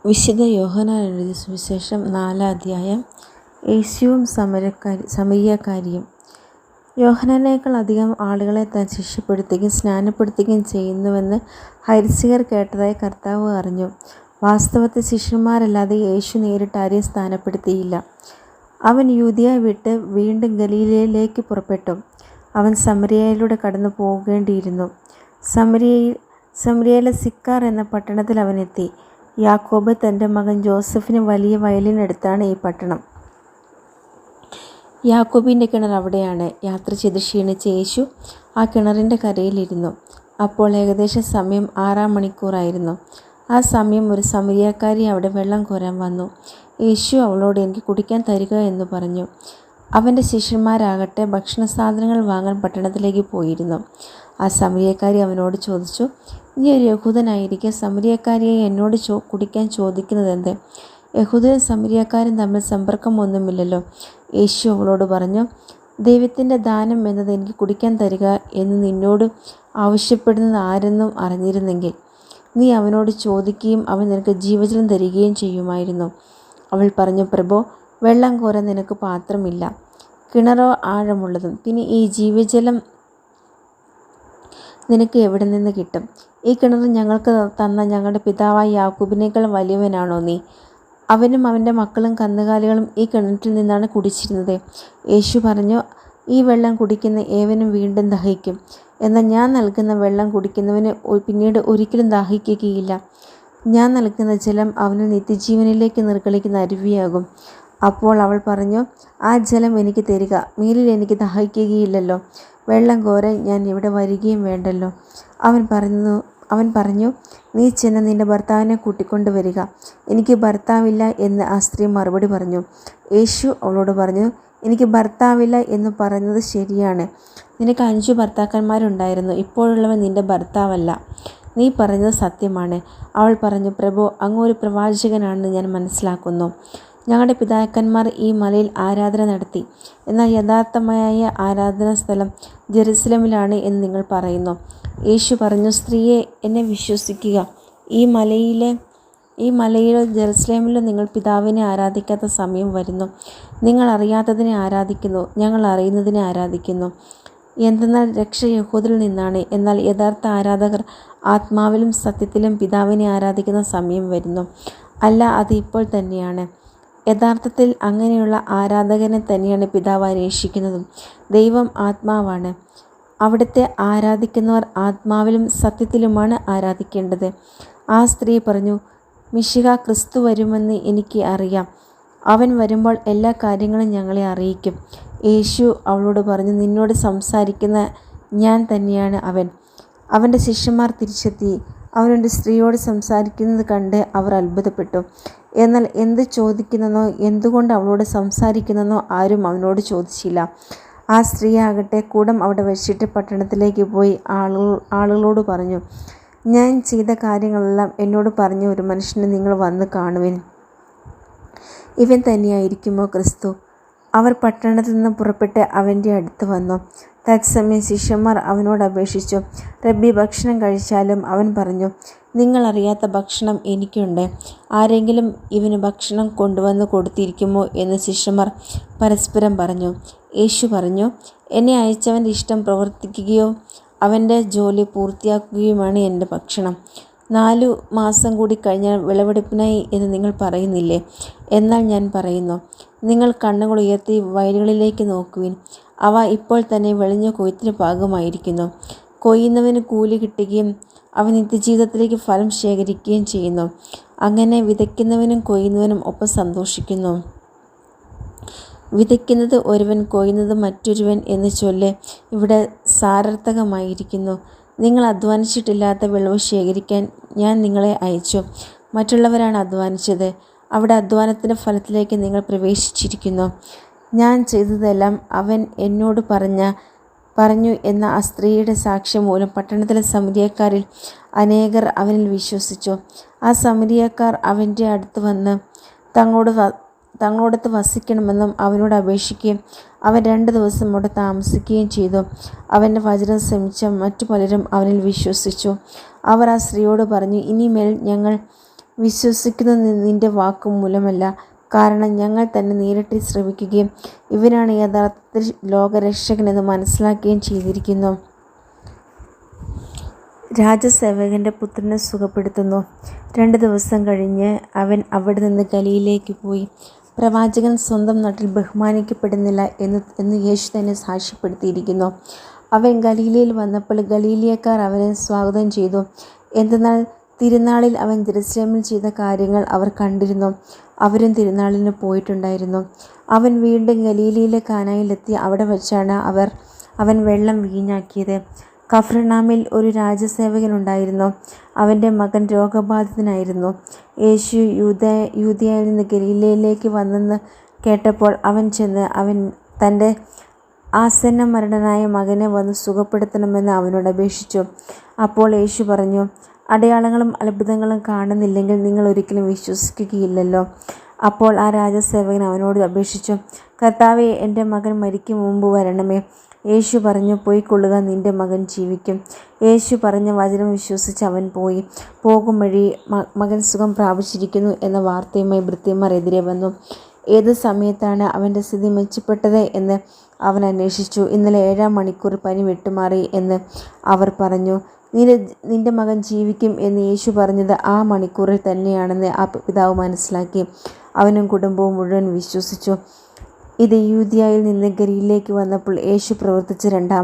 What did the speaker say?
വിശുദ്ധ യോഹന്നാൻ എഴുതിയ സുവിശേഷം 4-ാം അധ്യായം. യേശുവും സമരിയക്കാരിയും. യോഹന്നാനേക്കാൾ അധികം ആളുകളെ താൻ ശിഷ്യപ്പെടുത്തുകയും സ്നാനപ്പെടുത്തുകയും ചെയ്യുന്നുവെന്ന് ഫരിസേയർ കേട്ടതായി കർത്താവ് അറിഞ്ഞു. വാസ്തവത്തിൽ ശിഷ്യന്മാരല്ലാതെ യേശു നേരിട്ട് ആരെയും സ്നാനപ്പെടുത്തിയില്ല. അവൻ യൂദയ വിട്ട് വീണ്ടും ഗലീലയിലേക്ക് പുറപ്പെട്ടു. അവൻ സമരിയയിലൂടെ കടന്നു പോകേണ്ടിയിരുന്നു. സമരിയയിലെ സിക്കാർ എന്ന പട്ടണത്തിൽ അവനെത്തി. യാക്കോബ് തൻ്റെ മകൻ ജോസഫിന് വലിയ വയലിനടുത്താണ് ഈ പട്ടണം. യാക്കോബിൻ്റെ കിണർ അവിടെയാണ്. യാത്ര ചെയ്ത് ക്ഷീണിച്ച യേശു ആ കിണറിൻ്റെ കരയിലിരുന്നു. അപ്പോൾ ഏകദേശം സമയം 6-ാം മണിക്കൂറായിരുന്നു. ആ സമയം ഒരു സമരിയക്കാരി അവിടെ വെള്ളം കോരാൻ വന്നു. യേശു അവളോട്, എനിക്ക് കുടിക്കാൻ തരിക എന്ന് പറഞ്ഞു. അവൻ്റെ ശിഷ്യന്മാരാകട്ടെ ഭക്ഷണ സാധനങ്ങൾ വാങ്ങാൻ പട്ടണത്തിലേക്ക് പോയിരുന്നു. ആ സമരിയക്കാരി അവനോട് ചോദിച്ചു, നീ ഒരു യഹൂദനായിരിക്കെ സമരിയക്കാരിയെ എന്നോട് കുടിക്കാൻ ചോദിക്കുന്നതെന്ത്? യഹൂദനും സമരിയക്കാരും തമ്മിൽ സമ്പർക്കമൊന്നുമില്ലല്ലോ. യേശു അവളോട് പറഞ്ഞു, ദൈവത്തിൻ്റെ ദാനം എന്നത് എനിക്ക് കുടിക്കാൻ തരിക എന്ന് നിന്നോട് ആവശ്യപ്പെടുന്നത് ആരെന്നും അറിഞ്ഞിരുന്നെങ്കിൽ നീ അവനോട് ചോദിക്കുകയും അവൻ നിനക്ക് ജീവജലം തരികയും ചെയ്യുമായിരുന്നു. അവൾ പറഞ്ഞു, പ്രഭോ, വെള്ളം കോരാൻ നിനക്ക് പാത്രമില്ല, കിണറോ ആഴമുള്ളതും. പിന്നെ ഈ ജീവജലം നിനക്ക് എവിടെ നിന്ന് കിട്ടും? ഈ കിണർ ഞങ്ങൾക്ക് തന്ന ഞങ്ങളുടെ പിതാവായ യാക്കോബിനേക്കാൾ വലിയവനാണോ നീ? അവനും അവൻ്റെ മക്കളും കന്നുകാലികളും ഈ കിണറ്റിൽ നിന്നാണ് കുടിച്ചിരുന്നത്. യേശു പറഞ്ഞു, ഈ വെള്ളം കുടിക്കുന്ന ഏവനും വീണ്ടും ദാഹിക്കും. എന്നാൽ ഞാൻ നൽകുന്ന വെള്ളം കുടിക്കുന്നവന് പിന്നീട് ഒരിക്കലും ദാഹിക്കുകയില്ല. ഞാൻ നൽകുന്ന ജലം അവന് നിത്യജീവനിലേക്ക് നിർഗളിക്കുന്ന അരുവിയാകും. അപ്പോൾ അവൾ പറഞ്ഞു, ആ ജലം എനിക്ക് തരിക, മേലിൽ എനിക്ക് ദാഹിക്കുകയില്ലല്ലോ, വെള്ളം കോരാൻ ഞാൻ ഇവിടെ വരികയും വേണ്ടല്ലോ. അവൻ പറഞ്ഞു, നീ ചെന്ന് നിന്റെ ഭർത്താവിനെ കൂട്ടിക്കൊണ്ട് വരിക. എനിക്ക് ഭർത്താവില്ല എന്ന് ആ സ്ത്രീ മറുപടി പറഞ്ഞു. യേശു അവളോട് പറഞ്ഞു, എനിക്ക് ഭർത്താവില്ല എന്ന് പറയുന്നത് ശരിയാണ്. നിനക്ക് 5 ഭർത്താക്കന്മാരുണ്ടായിരുന്നു, ഇപ്പോഴുള്ളവൻ നിന്റെ ഭർത്താവല്ല. നീ പറഞ്ഞത് സത്യമാണ്. അവൾ പറഞ്ഞു, പ്രഭു, അങ്ങ് ഒരു പ്രവാചകനാണെന്ന് ഞാൻ മനസ്സിലാക്കുന്നു. ഞങ്ങളുടെ പിതാക്കന്മാർ ഈ മലയിൽ ആരാധന നടത്തി, എന്നാൽ യഥാർത്ഥമായ ആരാധനാ സ്ഥലം ജെറുസലേമിലാണ് എന്ന് നിങ്ങൾ പറയുന്നു. യേശു പറഞ്ഞു, സ്ത്രീയെ, എന്നെ വിശ്വസിക്കുക. ഈ മലയിലോ ജെറുസലേമിലോ നിങ്ങൾ പിതാവിനെ ആരാധിക്കാത്ത സമയം വരുന്നു. നിങ്ങൾ അറിയാത്തതിനെ ആരാധിക്കുന്നു, ഞങ്ങൾ അറിയുന്നതിനെ ആരാധിക്കുന്നു. എന്തെന്നാൽ രക്ഷ യഹൂദരിൽ നിന്നാണ്. എന്നാൽ യഥാർത്ഥ ആരാധകർ ആത്മാവിലും സത്യത്തിലും പിതാവിനെ ആരാധിക്കുന്ന സമയം വരുന്നു. അല്ല, അത് ഇപ്പോൾ തന്നെയാണ്. യഥാർത്ഥത്തിൽ അങ്ങനെയുള്ള ആരാധകനെ തന്നെയാണ് പിതാവ് അന്വേഷിക്കുന്നതും. ദൈവം ആത്മാവാണ്. അവിടുത്തെ ആരാധിക്കുന്നവർ ആത്മാവിലും സത്യത്തിലുമാണ് ആരാധിക്കേണ്ടത്. ആ സ്ത്രീ പറഞ്ഞു, മിശിഹ ക്രിസ്തു വരുമെന്ന് എനിക്ക് അറിയാം. അവൻ വരുമ്പോൾ എല്ലാ കാര്യങ്ങളും ഞങ്ങളെ അറിയിക്കും. യേശു അവളോട് പറഞ്ഞു, നിന്നോട് സംസാരിക്കുന്ന ഞാൻ തന്നെയാണ് അവൻ. അവൻ്റെ ശിഷ്യന്മാർ തിരിച്ചെത്തി. അവനൊരു സ്ത്രീയോട് സംസാരിക്കുന്നത് കണ്ട് അവർ അത്ഭുതപ്പെട്ടു. എന്നാൽ എന്ത് ചോദിക്കുന്നെന്നോ എന്തുകൊണ്ട് അവളോട് സംസാരിക്കുന്നെന്നോ ആരും അവനോട് ചോദിച്ചില്ല. ആ സ്ത്രീ ആകട്ടെ കൂടം അവിടെ വച്ചിട്ട് പട്ടണത്തിലേക്ക് പോയി ആളുകളോട് പറഞ്ഞു, ഞാൻ ചെയ്ത കാര്യങ്ങളെല്ലാം എന്നോട് പറഞ്ഞ ഒരു മനുഷ്യനെ നിങ്ങൾ വന്ന് കാണുവിൻ. ഇവൻ തന്നെയായിരിക്കുമോ ക്രിസ്തു? അവർ പട്ടണത്തിൽ നിന്ന് പുറപ്പെട്ട് അവൻ്റെ അടുത്ത് വന്നു. തത്സമയം ശിഷ്യന്മാർ അവനോട് അപേക്ഷിച്ചു, റബ്ബി, ഭക്ഷണം കഴിച്ചാലും. അവൻ പറഞ്ഞു, നിങ്ങൾ അറിയാത്ത ഭക്ഷണം എനിക്കുണ്ട്. ആരെങ്കിലും ഇവന് ഭക്ഷണം കൊണ്ടുവന്ന് കൊടുത്തിരിക്കുമോ എന്ന് ശിഷ്യന്മാർ പരസ്പരം പറഞ്ഞു. യേശു പറഞ്ഞു, എന്നെ അയച്ചവൻ്റെ ഇഷ്ടം പ്രവർത്തിക്കുകയോ അവൻ്റെ ജോലി പൂർത്തിയാക്കുകയുമാണ് എൻ്റെ ഭക്ഷണം. 4 മാസം കൂടി കഴിഞ്ഞാൽ വിളവെടുപ്പിനായി എന്ന് നിങ്ങൾ പറയുന്നില്ലേ? എന്നാൽ ഞാൻ പറയുന്നു, നിങ്ങൾ കണ്ണുകൾ ഉയർത്തി വയലുകളിലേക്ക് നോക്കുവിൻ. അവ ഇപ്പോൾ തന്നെ വിളഞ്ഞ കൊയ്ത്തിന് പാകമായിരിക്കുന്നു. കൊയ്യുന്നവന് കൂലി കിട്ടുകയും അവൻ നിത്യജീവിതത്തിലേക്ക് ഫലം ശേഖരിക്കുകയും ചെയ്യുന്നു. അങ്ങനെ വിതയ്ക്കുന്നവനും കൊയ്യുന്നവനും ഒപ്പം സന്തോഷിക്കുന്നു. വിതയ്ക്കുന്നത് ഒരുവൻ, കൊയ്യുന്നത് മറ്റൊരുവൻ എന്ന ചൊല്ല് ഇവിടെ സാരർത്ഥകമായിരിക്കുന്നു. നിങ്ങൾ അധ്വാനിച്ചിട്ടില്ലാത്ത വിളവ് ശേഖരിക്കാൻ ഞാൻ നിങ്ങളെ അയച്ചു. മറ്റുള്ളവരാണ് അധ്വാനിച്ചത്. അവിടെ അധ്വാനത്തിൻ്റെ ഫലത്തിലേക്ക് നിങ്ങൾ പ്രവേശിച്ചിരിക്കുന്നു. ഞാൻ ചെയ്തതെല്ലാം അവൻ എന്നോട് പറഞ്ഞു എന്ന ആ സ്ത്രീയുടെ സാക്ഷ്യം മൂലം പട്ടണത്തിലെ സമരിയക്കാരിൽ അനേകർ അവനിൽ വിശ്വസിച്ചു. ആ സമരിയക്കാർ അവൻ്റെ അടുത്ത് വന്ന് തങ്ങളോടൊത്ത് വസിക്കണമെന്നും അവനോട് അപേക്ഷിക്കുകയും അവൻ 2 ദിവസം അവിടെ താമസിക്കുകയും ചെയ്തു. അവൻ്റെ വചനം ശ്രമിച്ച മറ്റു പലരും അവനിൽ വിശ്വസിച്ചു. അവർ ആ സ്ത്രീയോട് പറഞ്ഞു, ഇനിമേൽ ഞങ്ങൾ വിശ്വസിക്കുന്ന നിന്റെ വാക്കു മൂലമല്ല, കാരണം ഞങ്ങൾ തന്നെ നേരിട്ട് ശ്രവിക്കുകയും ഇവനാണ് യഥാർത്ഥത്തിൽ ലോകരക്ഷകനെന്ന് മനസ്സിലാക്കുകയും ചെയ്തിരിക്കുന്നു. രാജസേവകൻ്റെ പുത്രനെ സുഖപ്പെടുത്തുന്നു. 2 ദിവസം കഴിഞ്ഞ് അവൻ അവിടെ നിന്ന് ഗലീലയിലേക്ക് പോയി. പ്രവാചകൻ സ്വന്തം നാട്ടിൽ ബഹുമാനിക്കപ്പെടുന്നില്ല എന്ന് യേശു തന്നെ സാക്ഷ്യപ്പെടുത്തിയിരിക്കുന്നു. അവൻ ഗലീലയിൽ വന്നപ്പോൾ ഗലീലിയക്കാർ അവനെ സ്വാഗതം ചെയ്തു. എന്തെന്നാൽ തിരുനാളിൽ അവൻ ജെറുസലേമിൽ ചെയ്ത കാര്യങ്ങൾ അവർ കണ്ടിരുന്നു. അവരും തിരുനാളിന് പോയിട്ടുണ്ടായിരുന്നു. അവൻ വീണ്ടും ഗലീലയിലെ കാനായിലെത്തി. അവിടെ വച്ചാണ് അവൻ വെള്ളം വീഞ്ഞാക്കിയത്. കഫർനഹൂമിൽ ഒരു രാജസേവകനുണ്ടായിരുന്നു. അവൻ്റെ മകൻ രോഗബാധിതനായിരുന്നു. യേശു യൂദയായിൽ നിന്ന് ഗലീലയിലേക്ക് വന്നെന്ന് കേട്ടപ്പോൾ അവൻ ചെന്ന് തൻ്റെ ആസന്നമരണനായ മകനെ വന്ന് സുഖപ്പെടുത്തണമെന്ന് അവനോട് അപേക്ഷിച്ചു. അപ്പോൾ യേശു പറഞ്ഞു, അടയാളങ്ങളും അത്ഭുതങ്ങളും കാണുന്നില്ലെങ്കിൽ നിങ്ങൾ ഒരിക്കലും വിശ്വസിക്കുകയില്ലല്ലോ. അപ്പോൾ ആ രാജസേവകൻ അവനോട് അപേക്ഷിച്ചു, കർത്താവേ, എൻ്റെ മകൻ മരിക്കും മുമ്പ് വരണമേ. യേശു പറഞ്ഞു, പോയിക്കൊള്ളുക, നിൻ്റെ മകൻ ജീവിക്കും. യേശു പറഞ്ഞ വചനം വിശ്വസിച്ച് അവൻ പോയി. പോകും വഴി മകൻ സുഖം പ്രാപിച്ചിരിക്കുന്നു എന്ന വാർത്തയുമായി ഭൃത്യന്മാർ എതിരെ വന്നു. ഏത് സമയത്താണ് അവൻ്റെ സ്ഥിതി മെച്ചപ്പെട്ടത് എന്ന് അവൻ അന്വേഷിച്ചു. ഇന്നലെ 7-ാം മണിക്കൂർ പനി വിട്ടുമാറി എന്ന് അവർ പറഞ്ഞു. നിന്റെ മകൻ ജീവിക്കും എന്ന് യേശു പറഞ്ഞത് ആ മണിക്കൂറിൽ തന്നെയാണെന്ന് ആ പിതാവ് മനസ്സിലാക്കി. അവനും കുടുംബവും മുഴുവൻ വിശ്വസിച്ചു. ഇത് യൂദയായിൽ നിന്ന് ഗലീലയിലേക്ക് വന്നപ്പോൾ യേശു പ്രവർത്തിച്ച രണ്ടാം